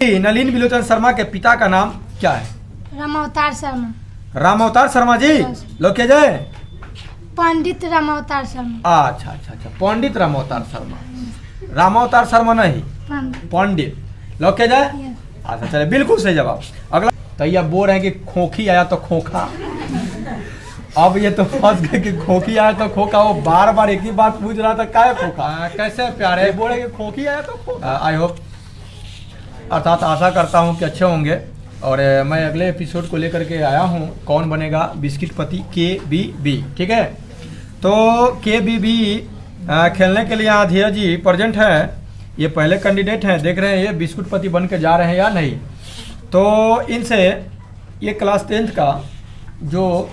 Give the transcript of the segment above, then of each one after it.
नलिन बिलोचन शर्मा के पिता का नाम क्या है? रामावतार शर्मा। रामावतार शर्मा जी। लोग क्या जाए? पंडित रामावतार शर्मा। अच्छा अच्छा अच्छा, पंडित रामावतार शर्मा। रामावतार शर्मा नहीं, पंडित। लोग क्या जाए? अच्छा चले, बिल्कुल सही जवाब। अगला तो ये बोल रहे हैं कि खोखी आया तो खोखा। अब ये तो फंस गए कि खोखी आया तो खोखा। वो बार बार एक ही बात पूछ रहा था, क्या है खोखा? कैसे प्यारे बोले कि खोखी आया तो खोखा। आई होप, अर्थात आशा करता हूँ कि अच्छे होंगे। और मैं अगले एपिसोड को लेकर के आया हूँ, कौन बनेगा बिस्किट पति KBB। ठीक है, तो KBB खेलने के लिए यहाँ धीरज जी प्रेजेंट है। ये पहले कैंडिडेट हैं, देख रहे हैं ये बिस्कुट पति बन के जा रहे हैं या नहीं। तो इनसे ये क्लास 10th का जो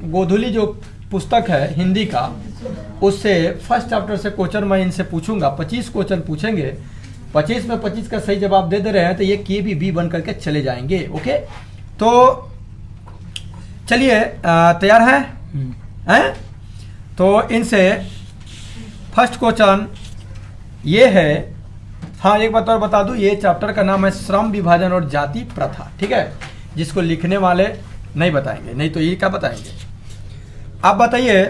गोधुली जो पुस्तक है हिंदी का, उससे फर्स्ट चैप्टर से क्वेश्चन मैं इनसे पूछूंगा। 25 क्वेश्चन पूछेंगे, 25 में 25 का सही जवाब दे रहे हैं तो ये KBB बन करके चले जाएंगे। ओके, तो चलिए तैयार हैं? तो इनसे फर्स्ट क्वेश्चन ये है। हाँ, एक बात और बता दूं, ये चैप्टर का नाम है श्रम विभाजन और जाति प्रथा। ठीक है, जिसको लिखने वाले नहीं बताएंगे, नहीं तो ये क्या बताएंगे। आप बताइए,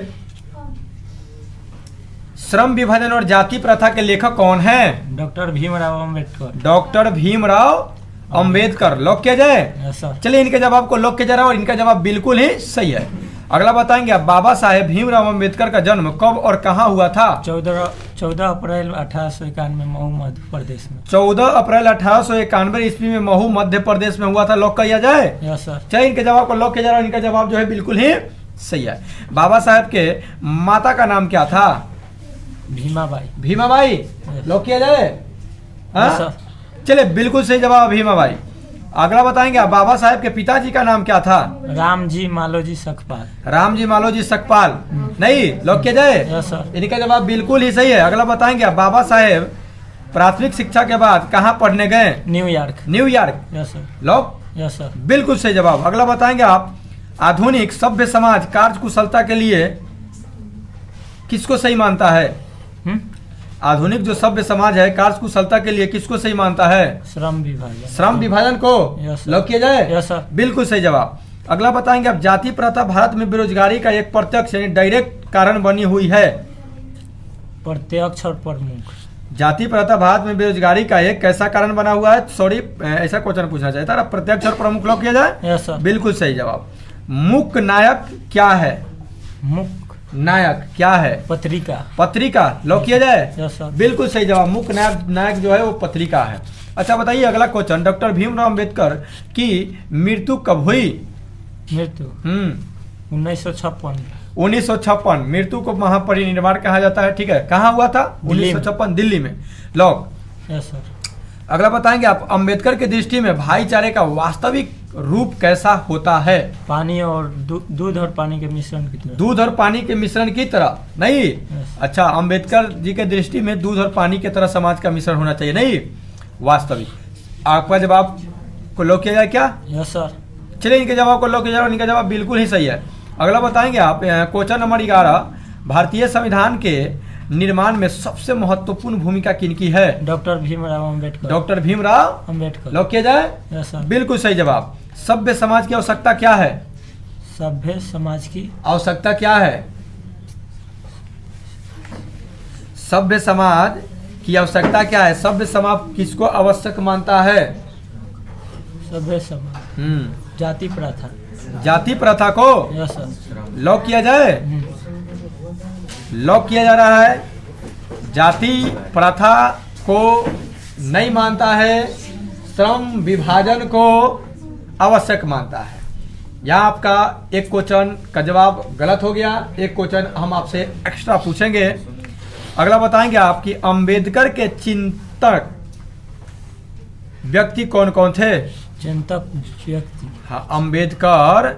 श्रम विभाजन और जाति प्रथा के लेखक कौन हैं? Doctor Bhimrao Ambedkar. Doctor Bhimrao Ambedkar. Lock किया जाए? चलिए, इनके जवाब को लॉक किया जा रहा है और इनका जवाब बिल्कुल ही सही है। अगला बताएंगे आप, बाबा साहेब भीमराव अम्बेडकर का जन्म कब और कहाँ हुआ था? 14 अप्रैल 1891 महू मध्य प्रदेश में। 14 अप्रैल 1891 ईस्वी में महू मध्य प्रदेश में हुआ था। लॉक किया जाए? Yes sir. चलिए, इनके जवाब को लॉक किया जा रहा है। इनका जवाब जो है बिल्कुल ही सही है। बाबा साहेब के माता का नाम क्या था? भीमाबाई। भीमाबाई। लॉक किया जाए? हाँ? चलिए, बिल्कुल सही जवाब भीमाबाई। अगला बताएंगे आप, बाबा साहेब के पिताजी का नाम क्या था? रामजी मालोजी सकपाल। रामजी मालोजी सकपाल। नहीं, लॉक किया जाए? Yes sir. इनका जवाब बिल्कुल ही सही है। अगला बताएंगे आप, बाबा साहेब प्राथमिक शिक्षा के बाद कहाँ पढ़ने गए? New York. New York. Yes sir. Lock? Yes sir. बिल्कुल सही जवाब। अगला बताएंगे आप, आधुनिक सभ्य समाज कार्य कुशलता के लिए किसको सही मानता है? आधुनिक जो सभ्य समाज है कार्य कुशलता के लिए किसको सही मानता है? श्रम विभाजन। श्रम विभाजन को लॉक किया जाए? Yes sir. बिल्कुल सही जवाब। अगला बताएंगे आप, जाति प्रथा भारत में बेरोजगारी का एक प्रत्यक्ष यानी डायरेक्ट कारण बनी हुई है। प्रत्यक्ष और प्रमुख। जाति प्रथा भारत में बेरोजगारी का एक कैसा कारण बना हुआ है? सॉरी, ऐसा क्वेश्चन पूछना चाहिए था। प्रत्यक्ष और प्रमुख लॉक किया जाए? Yes sir. बिल्कुल सही जवाब। मूक नायक क्या है? मुक नायक क्या है? पत्रिका। पत्रिका। लॉक किया जाए? Yes sir. बिल्कुल सही जवाब। मुख्य नायक जो है वो पत्रिका है। अच्छा बताइए, अगला क्वेश्चन, डॉक्टर भीमराव अम्बेडकर की मृत्यु कब हुई? मृत्यु 1956। 1956। मृत्यु को महापरिनिर्वाण कहा जाता है। ठीक है, कहाँ हुआ था? 1956 दिल्ली में। लॉक? Yes sir. अगला बताएंगे आप, अम्बेडकर की दृष्टि में भाईचारे का वास्तविक रूप कैसा होता है? पानी और दूध और पानी के मिश्रण की तरह। दूध और पानी के मिश्रण की तरह नहीं। अच्छा, अम्बेडकर जी के दृष्टि में दूध और पानी की तरह समाज का मिश्रण होना चाहिए, नहीं वास्तविक। आपका जवाब को लॉक किया जाए क्या? Yes sir. चलिए, इनके जवाब को लॉक किया जाए। इनका जवाब बिल्कुल ही सही है। अगला बताएंगे आप, क्वेश्चन नंबर 11, भारतीय संविधान के निर्माण में सबसे महत्वपूर्ण भूमिका किनकी है? Doctor Bhimrao Ambedkar. Doctor Bhimrao Ambedkar. Lock किया जाए? Yes sir. बिल्कुल सही जवाब। सभ्य समाज की आवश्यकता क्या है? सभ्य समाज की आवश्यकता क्या है? सभ्य समाज की आवश्यकता क्या है? सभ्य समाज किसको आवश्यक मानता है? सभ्य समाज जाति प्रथा। जाति प्रथा को यस सर। लॉक किया जाए? लॉक किया जा रहा है। जाति प्रथा को नहीं मानता है, श्रम विभाजन को आवश्यक मानता है। यहाँ आपका एक क्वेश्चन का जवाब गलत हो गया। एक क्वेश्चन हम आपसे एक्स्ट्रा पूछेंगे। अगला बताएंगे आप कि अम्बेडकर के चिंतक व्यक्ति कौन कौन थे? चिंतक व्यक्ति। हाँ, अम्बेडकर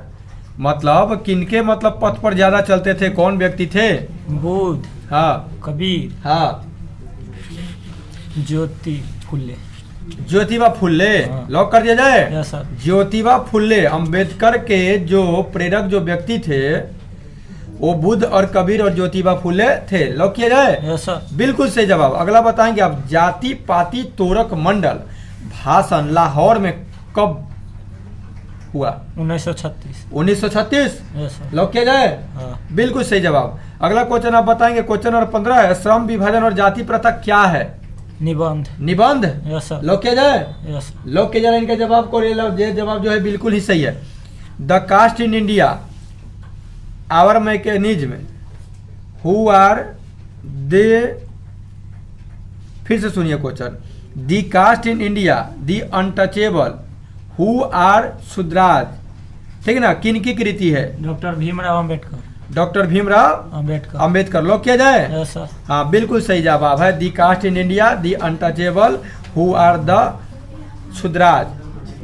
मतलब किनके मतलब पथ पर ज्यादा चलते थे? कौन व्यक्ति थे? बुद्ध। हाँ। कबीर। हाँ। ज्योति फुले। ज्योतिबा फुल्ले। हाँ। लॉक कर दिया जाए? Yes sir. ज्योतिबा फुल्ले अम्बेडकर के जो प्रेरक जो व्यक्ति थे वो बुद्ध और कबीर और ज्योतिबा फुल्ले थे। लॉक किया जाए? Yes sir. बिल्कुल सही जवाब। अगला बताएंगे आप, जाति पाति तोरक मंडल भाषण लाहौर में कब हुआ? 1936। 1936। Yes sir. लॉक किया जाए? हाँ। बिल्कुल सही जवाब। अगला क्वेश्चन आप बताएंगे, क्वेश्चन नंबर 15 है, श्रम विभाजन और जाति प्रथा क्या है? निबंध। निबंध। Yes sir. लॉक किया जाए? Yes sir. लॉक किया जाए इनका जवाब को। ये जवाब जो है बिल्कुल ही सही है। The caste in India, our mechanism, who are they, फिर से सुनिए question. The caste in India, the untouchable, who are Shudras, ठीक है ना, किन की कृति है? Doctor Bhimrao Ambedkar. Doctor Bhimrao Ambedkar. Ambedkar. Lock किया जाए? Yes sir. हाँ बिल्कुल सही जवाब है। The caste in India, the untouchable, who are the Shudras,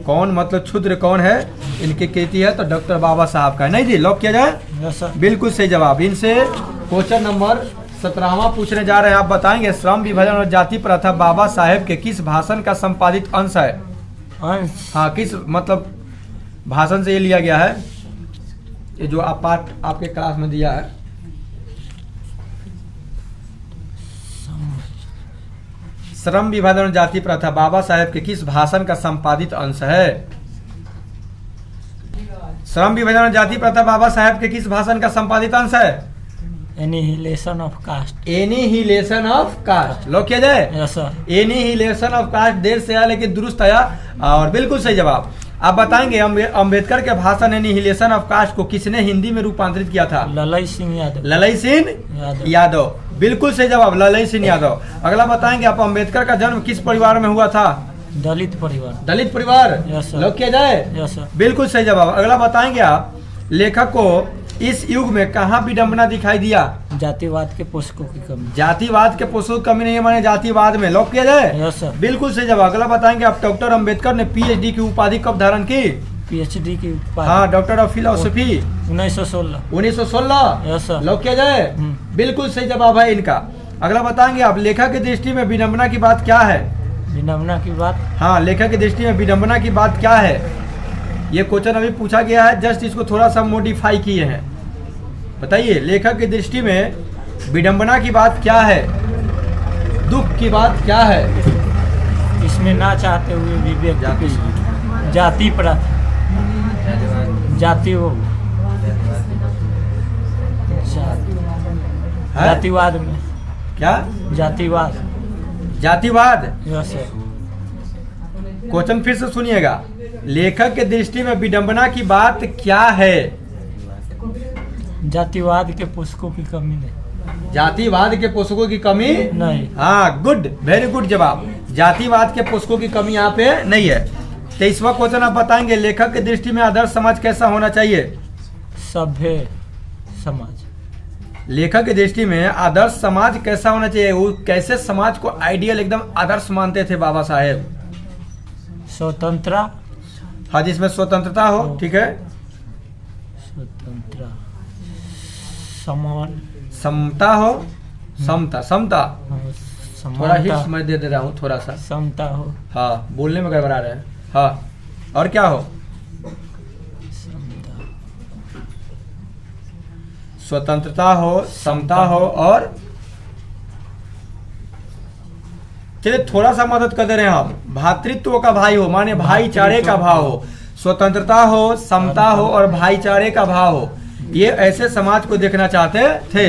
कौन मतलब क्षुद्र कौन है, इनकी कृति है तो डॉक्टर बाबा साहब का है। नहीं जी, लॉक किया जाए? Yes sir. बिल्कुल सही जवाब। इनसे क्वेश्चन नंबर 17वां पूछने जा रहे हैं। आप बताएंगे श्रम विभाजन और जाति प्रथा बाबा साहेब के किस भाषण का संपादित अंश है? अंश। हाँ, किस मतलब भाषण से ये लिया गया है? ये जो आप पाठ आपके क्लास में दिया है। श्रम विभाजन और जाति प्रथा बाबा साहेब के किस भाषण का संपादित अंश है? श्रम विभाजन और जाति प्रथा बाबा साहेब के किस भाषण का संपादित अंश है? Annihilation of caste. Annihilation of caste. Lock किया जाए? Yes sir. Annihilation of caste देर से आया लेकिन दुरुस्त आया और बिल्कुल सही जवाब। आप बताएंगे अंबेडकर के भाषण एनिहिलेशन ऑफ कास्ट को किसने हिंदी में रूपांतरित किया था? ललई सिंह यादव। ललई सिंह यादव। बिल्कुल सही जवाब, ललई सिंह यादव। अगला बताएंगे आप अंबेडकर का जन्म किस परिवार में हुआ था? दलित परिवार। दलित परिवार। Yes sir. लॉक किया जाए? Yes sir. बिल्कुल सही जवाब। अगला बताएंगे आप लेखक को इस युग में कहाँ विडंबना दिखाई दिया? जातिवाद के पोषकों की कमी। जातिवाद के पोषकों की कमी नहीं है, माने जातिवाद में। लॉक किया जाए? Yes sir. बिल्कुल सही जवाब। अगला बताएंगे आप डॉक्टर अंबेडकर ने पीएचडी की उपाधि कब धारण की? पीएचडी की उपाधि। हाँ, doctor of philosophy. 1916। 1916। Yes sir. Lock किया जाए? बिल्कुल सही जवाब है इनका। अगला बताएंगे आप लेखक की दृष्टि में विडंबना की बात क्या है? विडंबना की बात। हाँ, लेखक की दृष्टि में विडंबना की बात क्या है? ये क्वेश्चन अभी पूछा गया है, जस्ट इसको थोड़ा सा मॉडिफाई किए हैं। बताइए, लेखक की दृष्टि में विडंबना की बात क्या है, दुख की बात क्या है? इसमें ना चाहते हुए भी व्यक्ति की जाति प्रथा, जाति वो जातिवाद में। क्या? जातिवाद। जातिवाद। Yes sir. क्वेश्चन फिर से सुनिएगा। लेखक के दृष्टि में विडंबना की बात क्या है? जातिवाद के पुस्तकों की कमी नहीं। जातिवाद के पुस्तकों की कमी नहीं। हाँ, गुड, वेरी गुड जवाब। जातिवाद के पुस्तकों की कमी यहाँ पे नहीं है। 23वां क्वेश्चन आप बताएंगे लेखक की दृष्टि में आदर्श समाज कैसा होना चाहिए? सभ्य समाज। लेखक की दृष्टि में आदर्श समाज कैसा होना चाहिए? वो कैसे समाज को आइडियल एकदम आदर्श मानते थे बाबा साहेब? स्वतंत्र। हाँ, जिसमें स्वतंत्रता हो, ठीक है। स्वतंत्र, समान, समता हो, समता, समता। थोड़ा हिट समानता, मैं दे रहा हूँ थोड़ा सा। समता हो। हाँ, बोलने में गड़बड़ा रहे हैं। हाँ, और क्या हो? समता, स्वतंत्रता हो, समता हो और चलिए थोड़ा सा मदद कर दे रहे हैं हम। भातृत्व का भाई हो, माने भाईचारे का भाव हो। स्वतंत्रता हो, समता हो और भाईचारे का भाव हो। ये ऐसे समाज को देखना चाहते थे।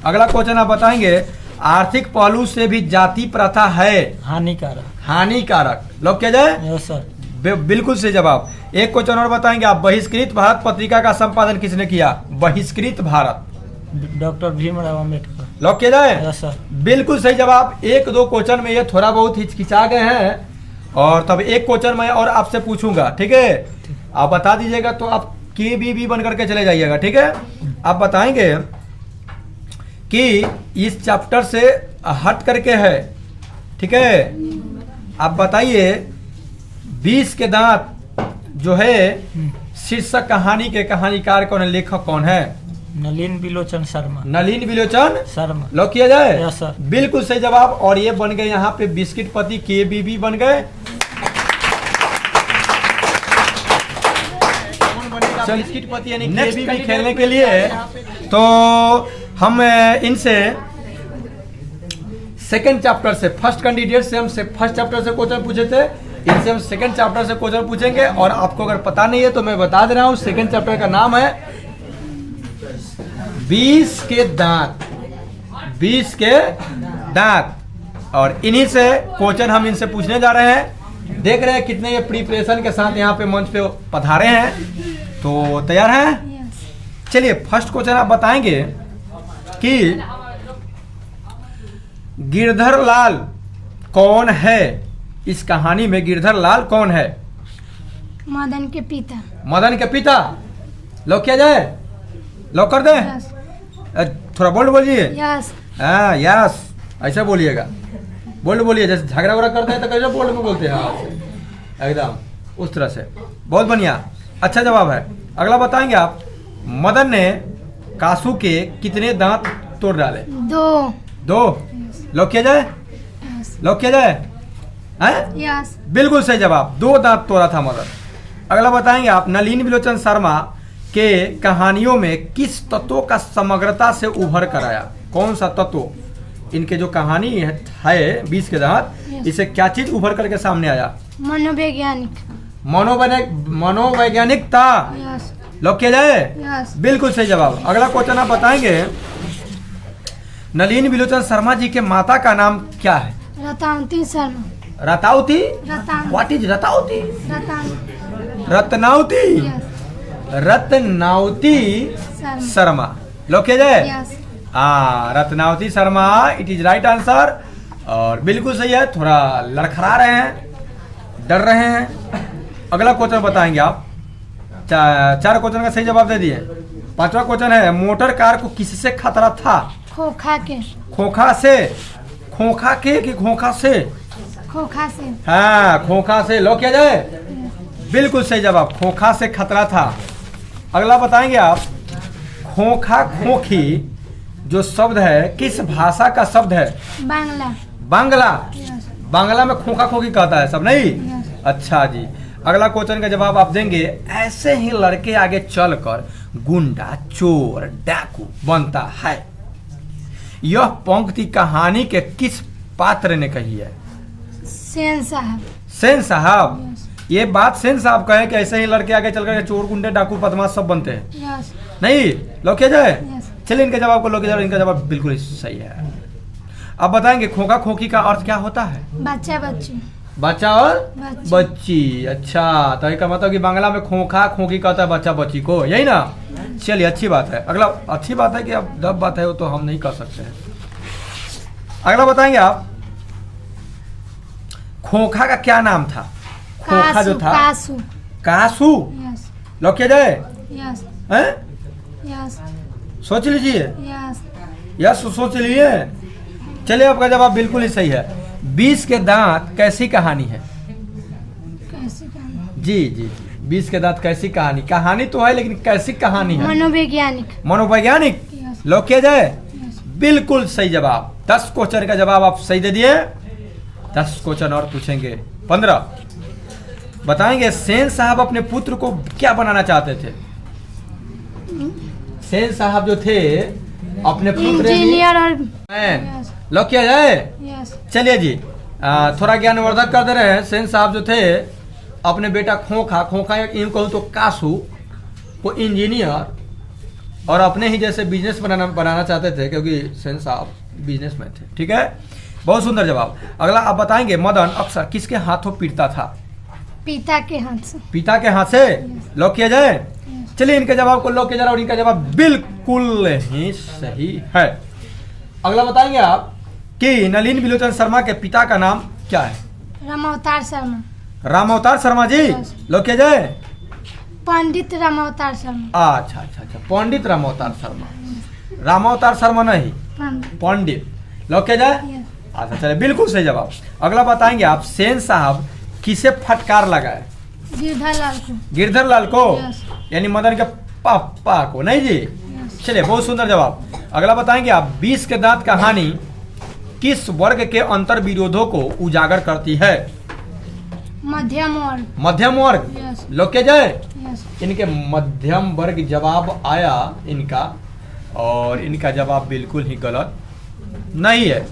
अगला क्वेश्चन आप बताएंगे आर्थिक पहलू से भी जाति प्रथा है हानिकारक। हानिकारक। लॉक किया जाए? Yes sir. बिल्कुल सही जवाब। एक क्वेश्चन और बताएंगे आप बहिष्कृत भारत पत्रिका का संपादन किसने किया? बहिष्कृत भारत। डॉक्टर भीमराव अम्बेडकर। लॉक किया जाए? Yes sir. बिल्कुल सही जवाब। एक दो क्वेश्चन में ये थोड़ा बहुत हिचकिचा गए हैं और तब एक क्वेश्चन मैं और आपसे पूछूंगा, ठीक है? आप बता दीजिएगा तो आप KBB बन करके चले जाइएगा, ठीक है? आप बताएंगे कि इस चैप्टर से हट करके है, ठीक है? आप बताइए 20 के दांत जो है शीर्षक कहानी के कहानीकार कौन है, लेखक कौन है? नलिन बिलोचन शर्मा। नलिन बिलोचन शर्मा। लॉक किया जाए? Yes sir. बिल्कुल सही जवाब। और ये बन गए यहाँ पे बिस्किट पति KBB बन गए। बिस्किट पति यानी KBB खेलने के लिए तो हम इनसे सेकंड चैप्टर से फर्स्ट कैंडिडेट से हम फर्स्ट चैप्टर से क्वेश्चन पूछे थे इनसे हम सेकंड चैप्टर से क्वेश्चन पूछेंगे और आपको अगर पता नहीं है तो मैं बता दे रहा हूँ। सेकंड चैप्टर का नाम है 20 के दांत। 20 के दांत, और इन्हीं से क्वेश्चन हम इनसे पूछने जा रहे हैं। देख रहे हैं कितने ये प्रिपरेशन के साथ यहाँ पे मंच पे पधारे हैं। तो तैयार हैं? चलिए फर्स्ट क्वेश्चन आप बताएंगे कि गिरधर लाल कौन है? इस कहानी में गिरधर लाल कौन है? मदन के पिता। मदन के पिता। लॉक किया जाए? लॉक कर दें? यस। थोड़ा बोल्ड बोलिए। यस। हाँ यस, ऐसा बोलिएगा। बोल्ड बोलिए, जैसे झगड़ा वगड़ा करते हैं तो कैसे बोल्ड में बोलते हैं? हाँ, एकदम उस तरह से। बहुत बढ़िया, अच्छा जवाब है। अगला बताएंगे आप, मदन ने कासू के कितने दांत तोड़ डाले? 2। 2। लॉक किया जाए? यस। लॉक किया जाए? हैं? यस। बिल्कुल सही जवाब, 2 दांत तोड़ा था मदन। अगला बताएंगे आप, नलिनी विलोचन शर्मा के कहानियों में किस तत्व का समग्रता से उभर कर आया? कौन सा तत्व इनके जो कहानी है 20 के दांत, इसे क्या चीज उभर करके सामने आया? मनोवैज्ञानिक। मनोवैज्ञानिकता। यस। लॉक किया जाए? यस। बिल्कुल सही जवाब। अगला क्वेश्चन आप बताएंगे, नलिनी विलोचन शर्मा जी के माता का नाम क्या है? Ratavati Sharma. Ratavati? Ratavati. What is Ratavati? Ratavati. Ratnavati. Yes. Ratnavati Sharma. Sharma. Lock किया जाए? Yes. Ratnavati Sharma, it is right answer. और बिल्कुल सही है। थोड़ा लड़खड़ा रहे हैं, डर रहे हैं। अगला क्वेश्चन बताएंगे आप। 4 क्वेश्चन का सही जवाब दे दिए। 5वां क्वेश्चन है, मोटर कार को किससे खतरा था? खोखा के। खोखा से। खोखा के कि खोखा से? खोखा से। हाँ, खोखा से। लॉक किया जाए? बिल्कुल सही जवाब, खोखा से खतरा था। अगला बताएंगे आप, खोखा खोखी जो शब्द है किस भाषा का शब्द है? बांग्ला। बांग्ला। यस। बांग्ला में खोखा खोखी कहता है सब, नहीं? यस। अच्छा जी। अगला क्वेश्चन का जवाब आप देंगे, ऐसे ही लड़के आगे चलकर गुंडा, चोर, डाकू बनता है। यह पंक्ति कहानी के किस पात्र ने कही है? सेन साहब। सेन साहब। यस। ये बात सेन साहब कहे कि ऐसे ही लड़के आगे चलकर चोर, गुंडे, डाकू, बदमाश सब बनते हैं, यस। नहीं? लॉक किया जाए? यस। चलिए इनके जवाब को लॉक किया जाए। इनका जवाब बिल्कुल सही है। अब बताएंगे, खोखा खोखी का अर्थ क्या होता है? बच्चा बच्ची। बच्चा और बच्ची। बच्ची। अच्छा, तो इसका मतलब कि बांग्ला में खोखा खोखी कहता है बच्चा बच्ची को, यही ना? चलिए अच्छी बात है। अगला अच्छी बात है कि अब दब बात है वो तो हम नहीं कर सकते हैं। अगला बताएंगे आप, खोखा का क्या नाम था? खोखा जो था कासू। कासू। यस। लॉक किया जाए? यस। हैं? यस। सोच लीजिए। यस। यस, सोच लिए। चलिए आपका जवाब बिल्कुल ही सही है। 20 के दांत कैसी कहानी है? कैसी कहानी? जी जी जी, 20 के दांत कैसी कहानी? कहानी तो है लेकिन कैसी कहानी है? मनोवैज्ञानिक। मनोवैज्ञानिक। यस। लॉक किया जाए? यस। बिल्कुल सही जवाब। 10 क्वेश्चन का जवाब आप सही दे दिए। 10 क्वेश्चन और पूछेंगे। 15 बताएंगे, सेन साहब अपने पुत्र को क्या बनाना चाहते थे? सेन साहब जो थे अपने पुत्र इंजीनियर और यस। लॉक किया जाए? यस। चलिए जी, थोड़ा ज्ञानवर्धक कर दे रहे हैं। सेन साहब जो थे अपने बेटा खोखा, खोखा इन कहूँ तो कासू को इंजीनियर और अपने ही जैसे बिजनेस बनाना चाहते थे, क्योंकि सेन साहब बिजनेसमैन थे। ठीक है, बहुत सुंदर जवाब। अगला आप बताएंगे, मदन अक्सर किसके हाथों पीटता था? पिता के हाथ से। पिता के हाथ से। लॉक किया जाए? चलिए इनके जवाब को लॉक किया जा रहा है और इनका जवाब बिल्कुल ही सही है। अगला बताएंगे आप कि नलिनी विलोचन शर्मा के पिता का नाम क्या है? रामावतार शर्मा। रामावतार शर्मा जी। लॉक किया जाए? पंडित रामावतार शर्मा। अच्छा अच्छा अच्छा, पंडित रामावतार शर्मा। रामावतार शर्मा नहीं, पंडित। लॉक किया जाए? अच्छा चलिए, बिल्कुल सही जवाब। अगला बताएंगे आप, सेन साहब किसे फटकार लगाए? गिरधर लाल को। गिरधर लाल को, यस। यानी मदन के पापा को, नहीं जी? यस। चलिए, बहुत सुंदर जवाब। अगला बताएंगे आप, 20 के दांत कहानी किस वर्ग के अंतर विरोधों को उजागर करती है? मध्यम वर्ग। मध्यम वर्ग। यस। लोग क्या जाए? यस। इनके मध्यम वर्ग जवाब आया इनका, और इनका जवाब बिल्कुल ही गलत नहीं है।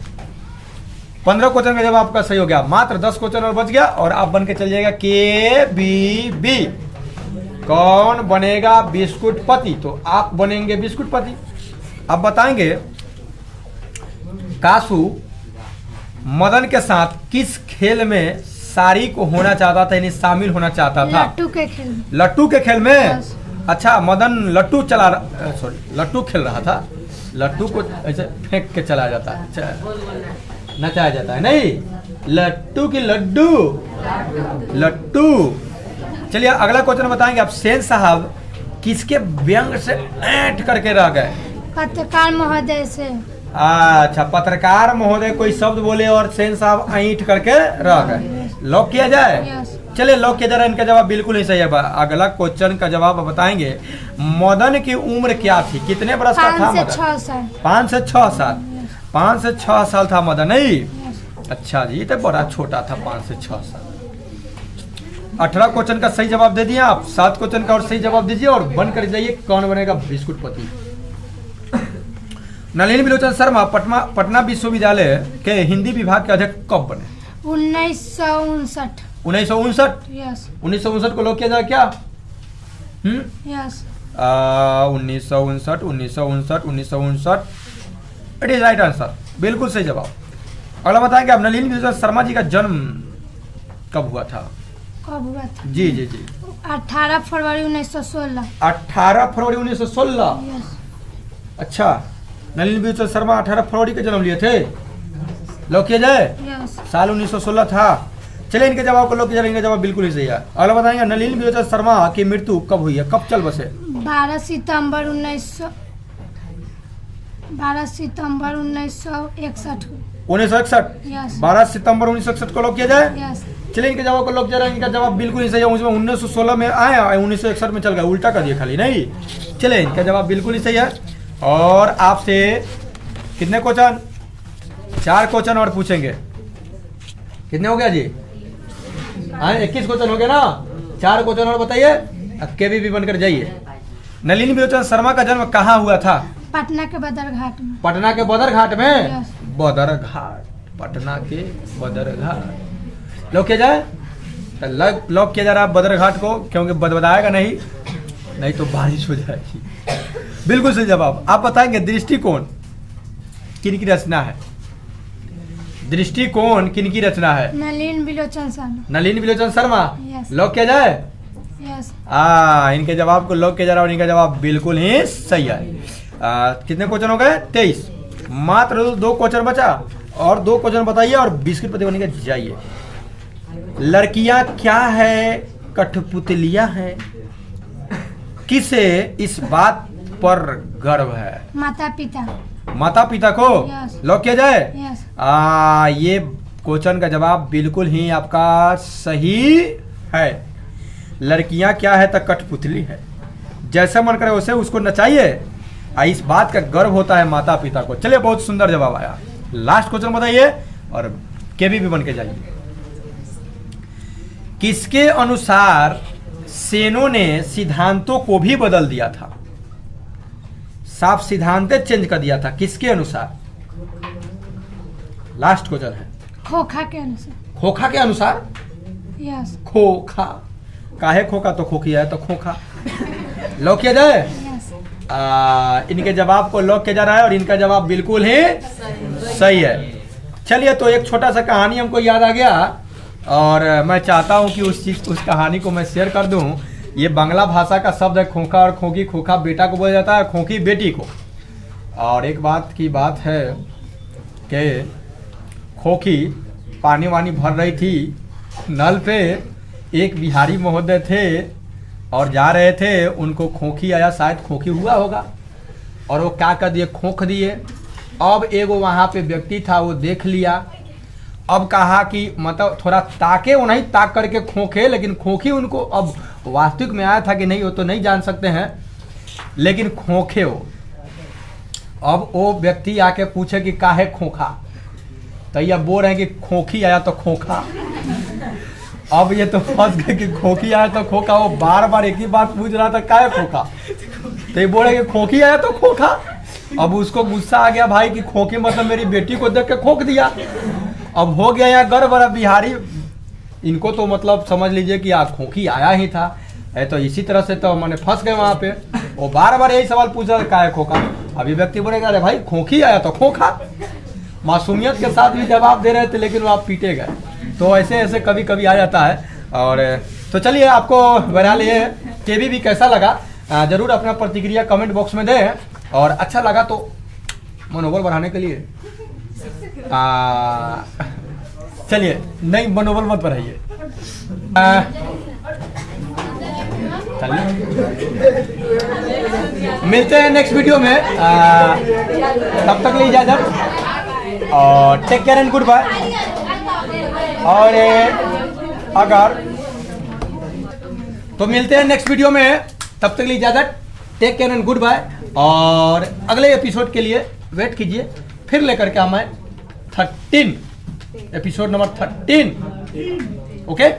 15 क्वेश्चन का जवाब आपका सही हो गया, मात्र 10 क्वेश्चन और बच गया और आप बन के चल जाएगा KBB। कौन बनेगा बिस्कुट पति? तो आप बनेंगे बिस्कुट पति। अब बताएंगे कासू मदन के साथ किस खेल में सारी को होना चाहता था, यानी शामिल होना चाहता था? लट्टू के खेल में। लट्टू के खेल में। Yes. अच्छा, मदन लट्टू लट्टू खेल रहा था, लट्टू को ऐसे फेंक के चला जाता है, नचाया जाता है, नहीं लट्टू की लड्डू, लट्टू। चलिए अगला क्वेश्चन बताएंगे आप। सेन साहब किसके व्यंग से ऐंठ करके रह गए? पत्रकार महोदय से। अच्छा, पत्रकार महोदय कोई शब्द बोले और सेन साहब ऐंठ करके रह गए। लॉक किया जाए? Yes. चलिए लॉक किया जा रहा है, इनका जवाब बिल्कुल नहीं सही है। अगला क्वेश्चन का जवाब बताएंगे। मदन की उम्र क्या थी, कितने बरस का था 5 से मदन? 6 साल। 5 से 6 साल। 5 से 6 साल था मदन, नहीं? Yes. अच्छा जी, तो बड़ा छोटा था, 5 से 6 साल। 18 क्वेश्चन का सही जवाब दे दिए आप, 7 क्वेश्चन का और सही जवाब दीजिए और बन कर जाइए कौन बनेगा बिस्कुट पति। नलिनी बिलोचन शर्मा पटना विश्वविद्यालय के हिंदी विभाग के अध्यक्ष कब बने? 1959। 1959। यस 1959 को लॉक किया जाए क्या? Yes 1959 it is right answer, बिल्कुल सही जवाब। अगला बताएंगे आप। नलिनी बिलोचन शर्मा जी का जन्म कब हुआ था? कब हुआ था? जी जी जी 18 फरवरी 1916। 18 फरवरी 1916। यस अच्छा, नलिनी बिलोचन शर्मा 18 फरवरी के जन्म लिए थे। लॉक किया जाए? यस साल 1916 था। चलिए इनके जवाब को लोग इनका जवाब बिल्कुल ही सही है। अगला बताएंगे नलिनी बिलोचन शर्मा की मृत्यु कब हुई है, कब चल बसे? 12 सितंबर 1961। 1961। यस 12 सितंबर 1961 को लॉक किया जाए? यस चलिए इनके जवाब को लॉक किया जाए, इनका जवाब बिल्कुल ही सही है। उसमें 1916 में आया, 1961 में चल गया, उल्टा कर दिया खाली, नहीं। चलिए इनका जवाब बिल्कुल ही सही है। और आपसे कितने क्वेश्चन? 4 क्वेश्चन और पूछेंगे। कितने हो गया जी? 21 क्वेश्चन हो गया ना। 4 क्वेश्चन और बताइए, अब KBB बनकर जाइए। नलिनी बिलोचन शर्मा का जन्म कहाँ हुआ था? पटना के बदरघाट में। पटना के बदरघाट में। Yes. बदरघाट, पटना के बदरघाट। लॉक किया जाए? तो लॉक किया जा रहा है बदरघाट को, क्योंकि बदबदाएगा नहीं तो बारिश हो जाएगी। बिल्कुल सही जवाब। आप बताएंगे दृष्टिकोण किन की रचना है? दृष्टिकोण किन की रचना है? नलिनी बिलोचन शर्मा। नलिनी बिलोचन शर्मा। Yes. लॉक किया जाए? यस इनके जवाब को लॉक किया जा रहा है और इनका जवाब बिल्कुल ही सही है। कितने क्वेश्चन हो गए? 23। मात्र 2 क्वेश्चन बचा और 2 क्वेश्चन बताइए और बिस्कुट पति बनने के जाइए। लड़कियां क्या है, कठपुतलियां है, किसे इस बात पर गर्व है? माता पिता। माता पिता को। Yes. लॉक किया जाए? यस ये क्वेश्चन का जवाब बिल्कुल ही आपका सही है। लड़कियां क्या है तो कठपुतली है, जैसे मन करे वैसे उसको नचाइए। इस बात का गर्व होता है माता पिता को। चलिए बहुत सुंदर जवाब आया। लास्ट क्वेश्चन बताइए और KBB बन के जाइए। किसके अनुसार सेनों ने सिद्धांतों को भी बदल दिया था? साफ सिद्धांत चेंज कर दिया था, किसके अनुसार? लास्ट क्वेश्चन है। खोखा के अनुसार। खोखा के अनुसार? यस खोखा काहे खोखा, तो खोखिया है तो खोखा। लॉक किया जाए? यस इनके जवाब को लॉक किया जा रहा है और इनका जवाब बिल्कुल ही सही है। चलिए तो एक छोटा सा कहानी हमको याद आ गया और मैं चाहता हूं कि उस कहानी को मैं शेयर कर दूं। ये बांग्ला भाषा का शब्द है खोखा और खोखी। खोखा बेटा को बोला जाता है, खोखी बेटी को। और एक बात की बात है कि खोखी पानी वानी भर रही थी नल पे। एक बिहारी महोदय थे और जा रहे थे, उनको खोखी आया, शायद खोखी हुआ होगा और वो क्या कर दिए, खोख दिए। अब एगो वहाँ पे व्यक्ति था, वो देख लिया। अब कहा कि मतलब थोड़ा ताके, वो नहीं ताक करके खोखे, लेकिन खोखी उनको अब वास्तविक में आया था कि नहीं वो तो नहीं जान सकते हैं, लेकिन खोखे वो। अब वो व्यक्ति आके पूछे कि काहे खोखा, तो ये बोल रहे हैं कि खोखी आया तो खोखा। अब ये तो फंस गए कि खोखी आया तो खोखा। वो बार बार एक ही बात पूछ रहा था, काहे खोखा, तो ये बोल रहे कि खोखी आया तो खोखा। अब उसको गुस्सा आ गया भाई कि खोखी मतलब मेरी बेटी को देख के खोख दिया। अब हो गया यहाँ गर्भ बिहारी, इनको तो मतलब समझ लीजिए कि खोखी आया ही था है, तो इसी तरह से तो मैंने फंस गए वहाँ पे। वो बार बार यही सवाल पूछ रहा का है खोखा। अभी व्यक्ति बोलेगा अरे भाई खोखी आया तो खोखा, मासूमियत के साथ भी जवाब दे रहे थे लेकिन वो आप पीटे गए। तो ऐसे ऐसे कभी कभी आ जाता है। और तो चलिए आपको बहरहाल ये केबी भी कैसा लगा जरूर अपना प्रतिक्रिया कमेंट बॉक्स में दें, और अच्छा लगा तो मनोबल बढ़ाने के लिए चलिए नहीं मनोबल मत बढ़ाइए। चलिए मिलते हैं नेक्स्ट वीडियो में, तब तक लिए इजाजत और take care and goodbye. और अगर तो मिलते हैं नेक्स्ट वीडियो में, तब तक लिए इजाजत, take care and goodbye. और अगले एपिसोड के लिए वेट कीजिए, फिर लेकर के हमें 13 एपिसोड नंबर 13 ओके।